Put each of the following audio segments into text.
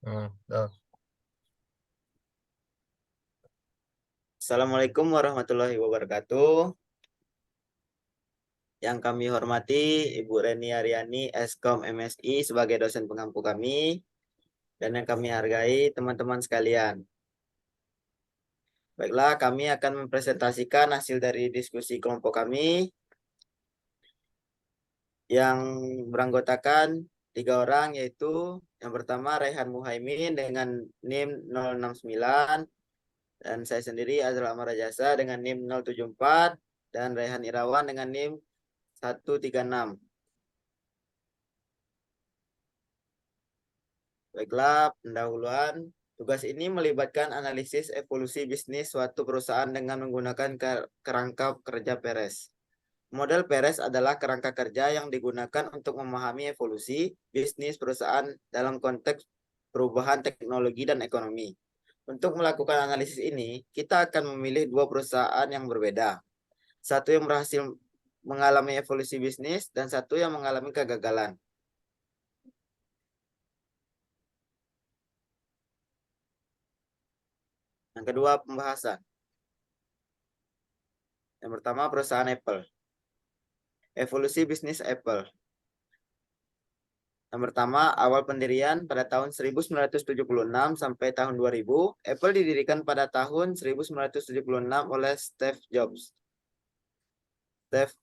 Dah. Assalamualaikum warahmatullahi wabarakatuh. Yang kami hormati Ibu Reni Aryani, Eskom MSI sebagai dosen pengampu kami, dan yang kami hargai teman-teman sekalian. Baiklah, kami akan mempresentasikan hasil dari diskusi kelompok kami yang beranggotakan 3 orang, yaitu yang pertama Raihan Muhaimin dengan NIM 069, dan saya sendiri Azrul Amarajasa dengan NIM 074, dan Raihan Irawan dengan NIM 136. Baiklah, pendahuluan. Tugas ini melibatkan analisis evolusi bisnis suatu perusahaan dengan menggunakan kerangka kerja Perez. Model Perez adalah kerangka kerja yang digunakan untuk memahami evolusi bisnis perusahaan dalam konteks perubahan teknologi dan ekonomi. Untuk melakukan analisis ini, kita akan memilih 2 perusahaan yang berbeda. Satu yang berhasil mengalami evolusi bisnis dan satu yang mengalami kegagalan. Yang kedua, pembahasan. Yang pertama, perusahaan Apple. Evolusi bisnis Apple. Yang pertama, awal pendirian pada tahun 1976 sampai tahun 2000. Apple didirikan pada tahun 1976 oleh Steve Jobs, Steve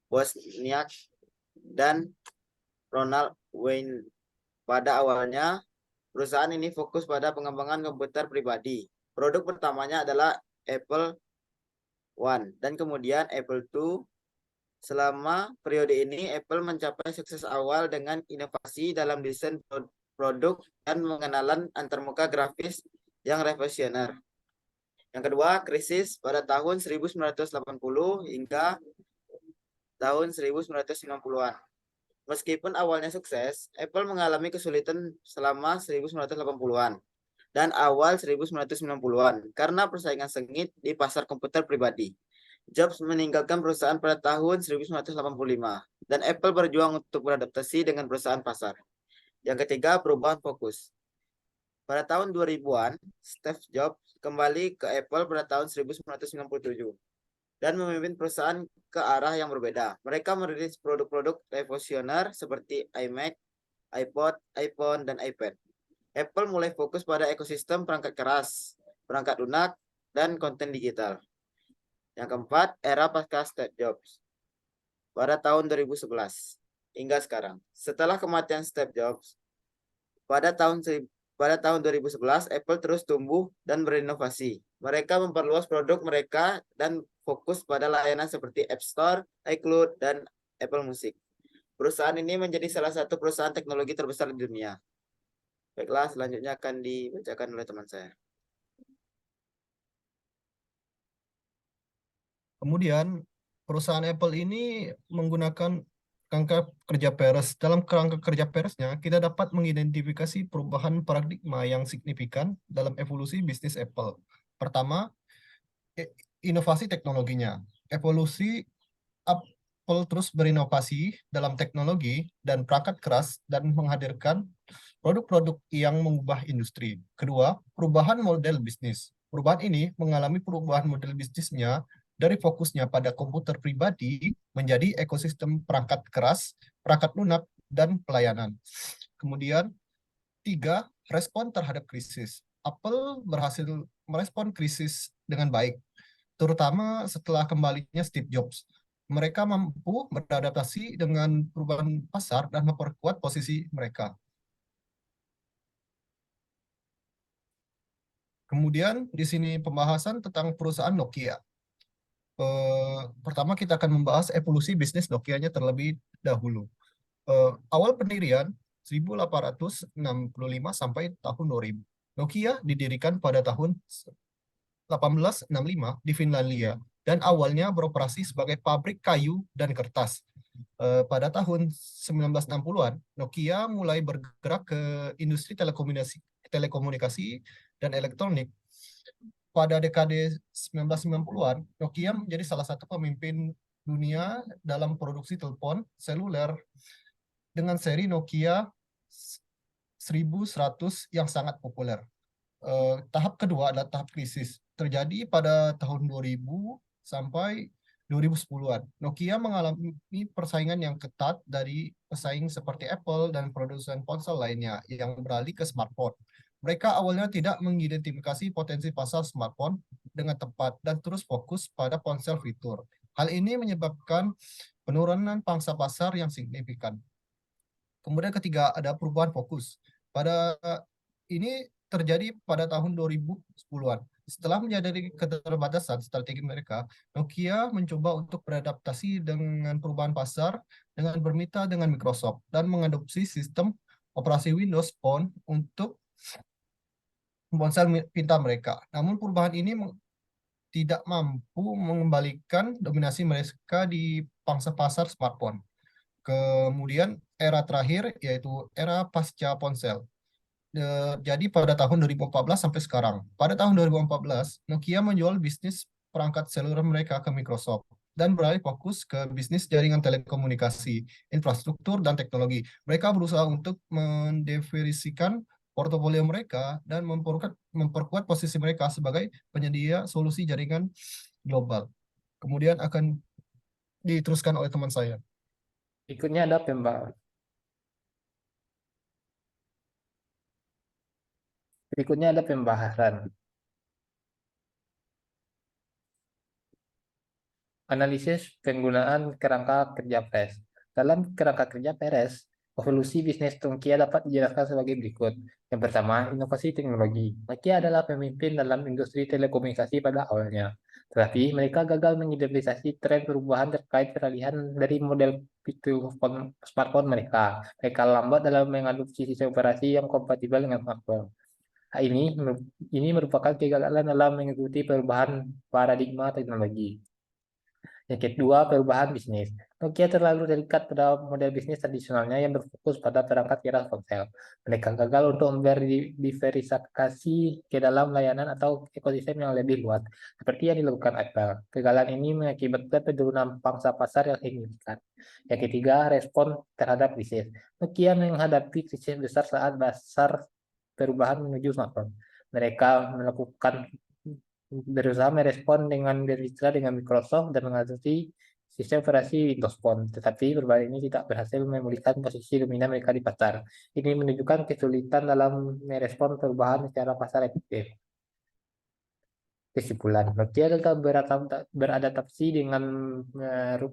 Wozniak, dan Ronald Wayne. Pada awalnya, perusahaan ini fokus pada pengembangan komputer pribadi. Produk pertamanya adalah Apple One dan kemudian Apple II. Selama periode ini, Apple mencapai sukses awal dengan inovasi dalam desain produk dan pengenalan antarmuka grafis yang revolusioner. Yang kedua, krisis pada tahun 1980 hingga tahun 1990-an. Meskipun awalnya sukses, Apple mengalami kesulitan selama 1980-an dan awal 1990-an karena persaingan sengit di pasar komputer pribadi. Jobs meninggalkan perusahaan pada tahun 1985 dan Apple berjuang untuk beradaptasi dengan perusahaan pasar. Yang ketiga, perubahan fokus. Pada tahun 2000-an, Steve Jobs kembali ke Apple pada tahun 1997 dan memimpin perusahaan ke arah yang berbeda. Mereka merilis produk-produk revolusioner seperti iMac, iPod, iPhone, dan iPad. Apple mulai fokus pada ekosistem perangkat keras, perangkat lunak, dan konten digital. Yang keempat, era pasca Steve Jobs. Pada tahun 2011 hingga sekarang. Setelah kematian Steve Jobs, pada tahun 2011, Apple terus tumbuh dan berinovasi. Mereka memperluas produk mereka dan fokus pada layanan seperti App Store, iCloud, dan Apple Music. Perusahaan ini menjadi salah satu perusahaan teknologi terbesar di dunia. Baiklah, selanjutnya akan dibacakan oleh teman saya. Kemudian perusahaan Apple ini menggunakan kerangka kerja Perez. Dalam kerangka kerja Pereznya, kita dapat mengidentifikasi perubahan paradigma yang signifikan dalam evolusi bisnis Apple. Pertama, inovasi teknologinya. Evolusi Apple terus berinovasi dalam teknologi dan perangkat keras dan menghadirkan produk-produk yang mengubah industri. Kedua, perubahan model bisnis. Perubahan ini mengalami perubahan model bisnisnya dari fokusnya pada komputer pribadi menjadi ekosistem perangkat keras, perangkat lunak, dan pelayanan. Kemudian, tiga, respon terhadap krisis. Apple berhasil merespon krisis dengan baik, terutama setelah kembalinya Steve Jobs. Mereka mampu beradaptasi dengan perubahan pasar dan memperkuat posisi mereka. Kemudian di sini pembahasan tentang perusahaan Nokia. Pertama kita akan membahas evolusi bisnis Nokia-nya terlebih dahulu. Awal pendirian 1865 sampai tahun 2000. Nokia didirikan pada tahun 1865 di Finlandia dan awalnya beroperasi sebagai pabrik kayu dan kertas. Pada tahun 1960-an, Nokia mulai bergerak ke industri telekomunikasi dan elektronik. Pada dekade 1990-an, Nokia menjadi salah satu pemimpin dunia dalam produksi telepon seluler dengan seri Nokia 1100 yang sangat populer. Tahap kedua adalah tahap krisis. Terjadi pada tahun 2000 sampai 2010-an. Nokia mengalami persaingan yang ketat dari pesaing seperti Apple dan produsen ponsel lainnya yang beralih ke smartphone. Mereka awalnya tidak mengidentifikasi potensi pasar smartphone dengan tepat dan terus fokus pada ponsel fitur. Hal ini menyebabkan penurunan pangsa pasar yang signifikan. Kemudian ketiga ada perubahan fokus. Pada ini terjadi pada tahun 2010-an. Setelah menyadari keterbatasan strategi mereka, Nokia mencoba untuk beradaptasi dengan perubahan pasar dengan bermitra dengan Microsoft dan mengadopsi sistem operasi Windows Phone untuk ponsel pintar mereka. Namun perubahan ini tidak mampu mengembalikan dominasi mereka di pangsa pasar smartphone. Kemudian era terakhir yaitu era pasca ponsel. Jadi pada tahun 2014 sampai sekarang. Pada tahun 2014, Nokia menjual bisnis perangkat seluler mereka ke Microsoft dan beralih fokus ke bisnis jaringan telekomunikasi, infrastruktur, dan teknologi. Mereka berusaha untuk mendiversikan portofolio mereka dan memperkuat posisi mereka sebagai penyedia solusi jaringan global. Kemudian akan diteruskan oleh teman saya. Berikutnya ada pembahasan. Analisis penggunaan kerangka kerja PERS. Dalam kerangka kerja PERS, evolusi bisnis Nokia dapat dijelaskan sebagai berikut. Yang pertama, inovasi teknologi. Nokia adalah pemimpin dalam industri telekomunikasi pada awalnya. Tetapi mereka gagal mengidentifikasi tren perubahan terkait peralihan dari model fitur smartphone mereka. Mereka lambat dalam mengadopsi sistem operasi yang kompatibel dengan smartphone. Ini merupakan kegagalan dalam mengikuti perubahan paradigma teknologi. Yang kedua, perubahan bisnis. Nokia terlalu terikat pada model bisnis tradisionalnya yang berfokus pada perangkat keras ponsel. Mereka gagal untuk diversifikasi ke dalam layanan atau ekosistem yang lebih luas, seperti yang dilakukan Apple. Kegagalan ini mengakibatkan penurunan pangsa pasar yang signifikan. Yang ketiga, respon terhadap krisis. Nokia menghadapi krisis besar saat dasar perubahan menuju smartphone. Mereka berusaha merespon dengan bermitra dengan Microsoft dan mengadopsi sistem operasi Windows Phone, tetapi perubahan ini tidak berhasil memulihkan posisi dominan mereka di pasar. Ini menunjukkan kesulitan dalam merespon perubahan secara pasar efektif. Kesimpulan, Nokia tetap beradaptasi dengan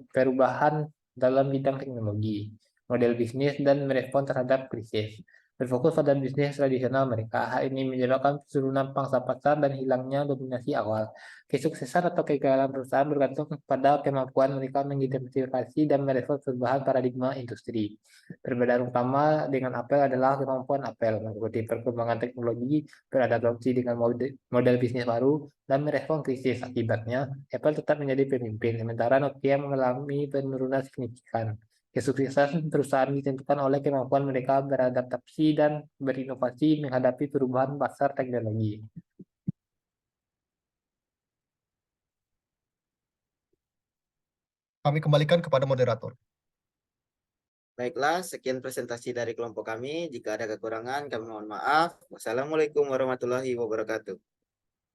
perubahan dalam bidang teknologi, model bisnis, dan merespon terhadap krisis. Berfokus pada bisnis tradisional mereka. Hal ini menyebabkan penurunan pangsa pasar dan hilangnya dominasi awal. Kesuksesan atau kegagalan perusahaan bergantung pada kemampuan mereka mengidentifikasi dan merespons perubahan paradigma industri. Perbedaan utama dengan Apple adalah kemampuan Apple mengikuti perkembangan teknologi, beradaptasi dengan model bisnis baru, dan merespons krisis. Akibatnya, Apple tetap menjadi pemimpin, sementara Nokia mengalami penurunan signifikan. Kesuksesan perusahaan ditentukan oleh kemampuan mereka beradaptasi dan berinovasi menghadapi perubahan pasar teknologi. Kami kembalikan kepada moderator. Baiklah, sekian presentasi dari kelompok kami. Jika ada kekurangan, kami mohon maaf. Wassalamualaikum warahmatullahi wabarakatuh.